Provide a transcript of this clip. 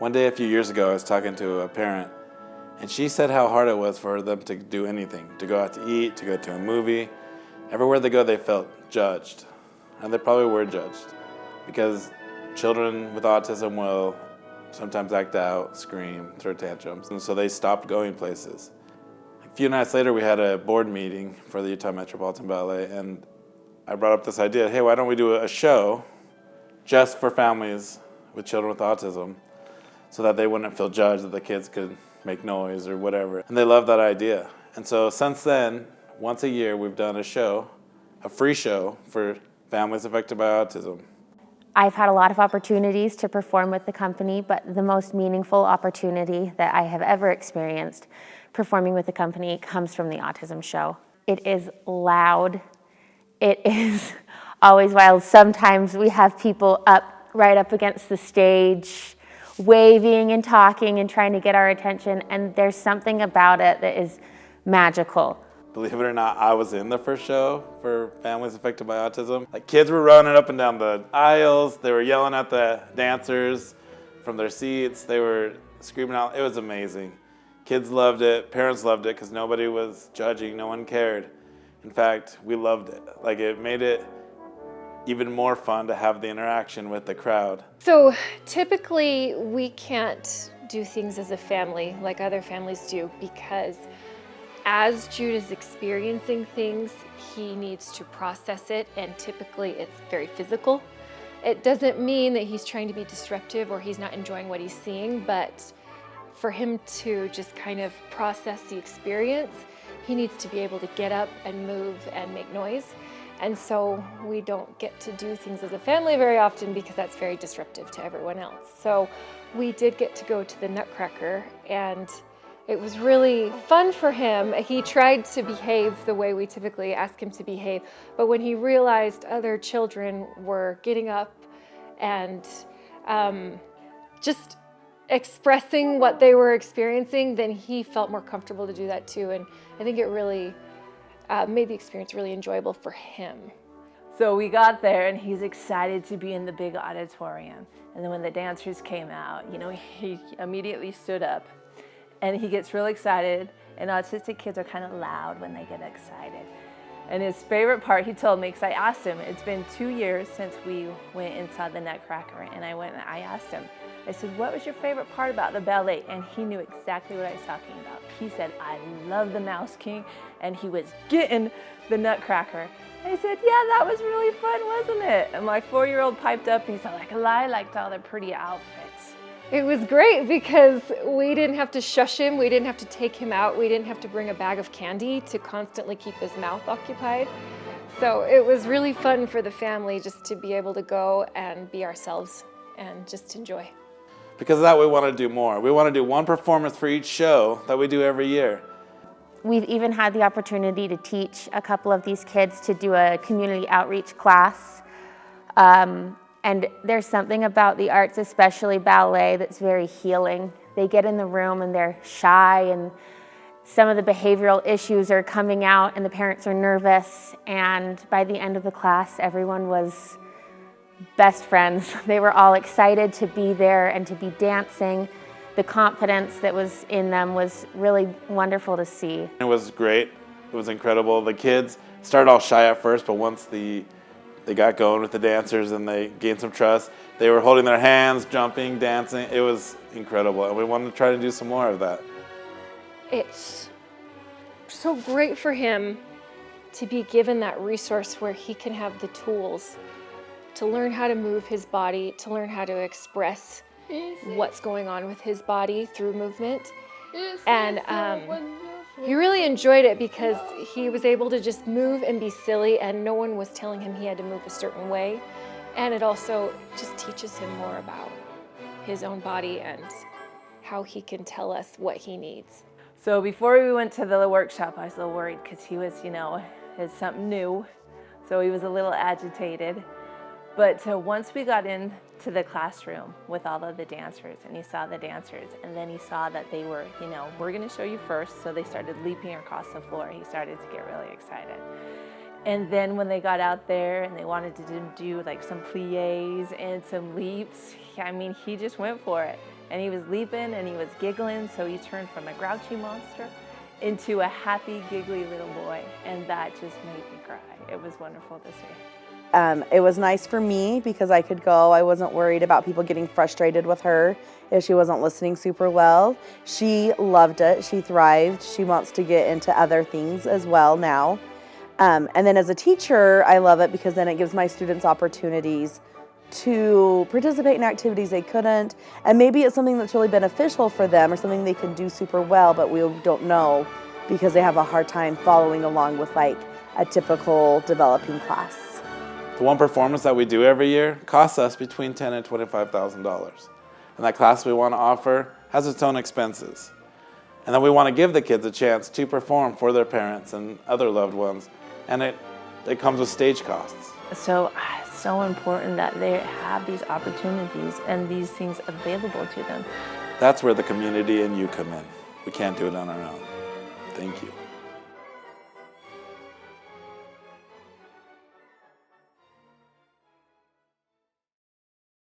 One day a few years ago, I was talking to a parent, and she said how hard it was for them to do anything, to go out to eat, to go to a movie. Everywhere they go, they felt judged, and they probably were judged, because children with autism will sometimes act out, scream, throw tantrums, and so they stopped going places. A few nights later, we had a board meeting for the Utah Metropolitan Ballet, and I brought up this idea, hey, why don't we do a show just for families with children with autism, so that they wouldn't feel judged, that the kids could make noise or whatever. And they loved that idea. And so since then, once a year, we've done a show, a free show for families affected by autism. I've had a lot of opportunities to perform with the company, but the most meaningful opportunity that I have ever experienced performing with the company comes from the autism show. It is loud. It is always wild. Sometimes we have people right up against the stage, waving and talking and trying to get our attention, and there's something about it that is magical. Believe it or not, I was in the first show for families affected by autism. Like, kids were running up and down the aisles, they were yelling at the dancers from their seats, they were screaming out. It was amazing. Kids loved it, parents loved it, because nobody was judging, no one cared. In fact, we loved it. Like, it made it even more fun to have the interaction with the crowd. So typically we can't do things as a family like other families do, because as Jude is experiencing things, he needs to process it, and typically it's very physical. It doesn't mean that he's trying to be disruptive or he's not enjoying what he's seeing, but for him to just kind of process the experience, he needs to be able to get up and move and make noise. And so we don't get to do things as a family very often because that's very disruptive to everyone else. So we did get to go to the Nutcracker, and it was really fun for him. He tried to behave the way we typically ask him to behave, but when he realized other children were getting up and just expressing what they were experiencing, then he felt more comfortable to do that too. And I think it really made the experience really enjoyable for him. So we got there, and he's excited to be in the big auditorium. And then when the dancers came out, he immediately stood up, and he gets real excited. And autistic kids are kind of loud when they get excited. And his favorite part, he told me, because I asked him, it's been 2 years since we went and saw the Nutcracker, and I asked him, I said, what was your favorite part about the ballet? And he knew exactly what I was talking about. He said, I love the Mouse King, and he was getting the Nutcracker. I said, yeah, that was really fun, wasn't it? And my 4-year-old piped up, and he said, I liked all the pretty outfits. It was great because we didn't have to shush him, we didn't have to take him out, we didn't have to bring a bag of candy to constantly keep his mouth occupied. So it was really fun for the family just to be able to go and be ourselves and just enjoy. Because of that, we want to do more. We want to do one performance for each show that we do every year. We've even had the opportunity to teach a couple of these kids to do a community outreach class. And there's something about the arts, especially ballet, that's very healing. They get in the room and they're shy, and some of the behavioral issues are coming out, and the parents are nervous. And by the end of the class, everyone was best friends. They were all excited to be there and to be dancing. The confidence that was in them was really wonderful to see. It was great. It was incredible. The kids started all shy at first, but once they got going with the dancers and they gained some trust, they were holding their hands, jumping, dancing. It was incredible, and we wanted to try to do some more of that. It's so great for him to be given that resource where he can have the tools to learn how to move his body, to learn how to express what's going on with his body through movement. And he really enjoyed it because he was able to just move and be silly, and no one was telling him he had to move a certain way. And it also just teaches him more about his own body and how he can tell us what he needs. So before we went to the workshop, I was a little worried because he was, it's something new. So he was a little agitated. But once we got into the classroom with all of the dancers, and he saw the dancers, and then he saw that they were, we're going to show you first. So they started leaping across the floor. He started to get really excited. And then when they got out there and they wanted to do like some plies and some leaps, I mean, he just went for it. And he was leaping and he was giggling, so he turned from a grouchy monster into a happy, giggly little boy. And that just made me cry. It was wonderful to see. It was nice for me because I could go. I wasn't worried about people getting frustrated with her if she wasn't listening super well. She loved it. She thrived. She wants to get into other things as well now. And then as a teacher, I love it because then it gives my students opportunities to participate in activities they couldn't. And maybe it's something that's really beneficial for them or something they can do super well, but we don't know because they have a hard time following along with like a typical developing class. The one performance that we do every year costs us between $10,000 and $25,000. And that class we want to offer has its own expenses. And then we want to give the kids a chance to perform for their parents and other loved ones. And it comes with stage costs. So it's so important that they have these opportunities and these things available to them. That's where the community and you come in. We can't do it on our own. Thank you.